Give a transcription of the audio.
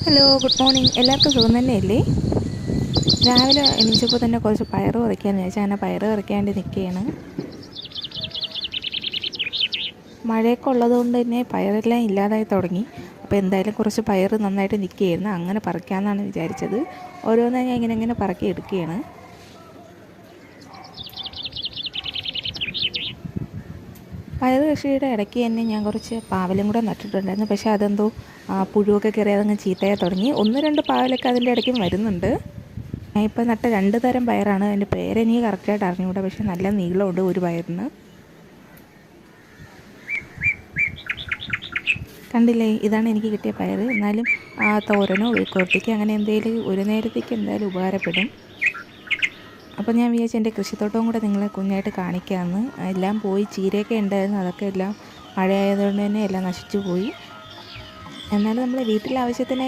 Hello, good morning. എല്ലാവർക്കും സുഖം തന്നെയല്ലേ? രാവിലെ എണീച്ചപ്പോൾ തന്നെ കുറച്ച് പയറ് പറിക്കാമെന്ന് വിചാരിച്ചാൽ അങ്ങനെ പയറ് പറിക്കാണ്ട് നിൽക്കുകയാണ്. മഴയൊക്കെ ഉള്ളതുകൊണ്ട് തന്നെ പയറെല്ലാം ഇല്ലാതായി തുടങ്ങി. അപ്പോൾ എന്തായാലും കുറച്ച് പയറ് നന്നായിട്ട് നിൽക്കുകയായിരുന്നു, അങ്ങനെ പറിക്കാമെന്നാണ് വിചാരിച്ചത്. ഓരോന്നായി ഞാൻ ഇങ്ങനെ പറക്കി എടുക്കുകയാണ്. പയറ് കൃഷിയുടെ ഇടയ്ക്ക് തന്നെ ഞാൻ കുറച്ച് പാവലും കൂടെ നട്ടിട്ടുണ്ടായിരുന്നു. പക്ഷേ അതെന്തോ പുഴുവൊക്കെ കയറി അതങ്ങ് ചീത്തയായി തുടങ്ങി. 1-2 പാവലൊക്കെ അതിൻ്റെ ഇടയ്ക്കും വരുന്നുണ്ട്. ഞാൻ ഇപ്പോൾ നട്ട 2 തരം പയറാണ്. അതിൻ്റെ പേരെനിക്ക് കറക്റ്റായിട്ട് അറിഞ്ഞുകൂടാ, പക്ഷേ നല്ല നീളമുണ്ട് ഒരു പയറിന്. കണ്ടില്ലേ, ഇതാണ് എനിക്ക് കിട്ടിയ പയർ. എന്നാലും തോരനോ മെഴുക്കുവരട്ടിക്ക് അങ്ങനെ എന്തെങ്കിലും ഒരു നേരത്തേക്ക് എന്തായാലും ഉപകാരപ്പെടും. അപ്പോൾ ഞാൻ വിചാരിച്ചു എൻ്റെ കൃഷിത്തോട്ടവും കൂടെ നിങ്ങളെ കുഞ്ഞായിട്ട് കാണിക്കാമെന്ന്. എല്ലാം പോയി, ചീരയൊക്കെ ഉണ്ടായിരുന്നു, അതൊക്കെ എല്ലാം മഴയായതുകൊണ്ട് തന്നെ എല്ലാം നശിച്ചു പോയി. എന്നാലും നമ്മൾ വീട്ടിലെ ആവശ്യത്തിന്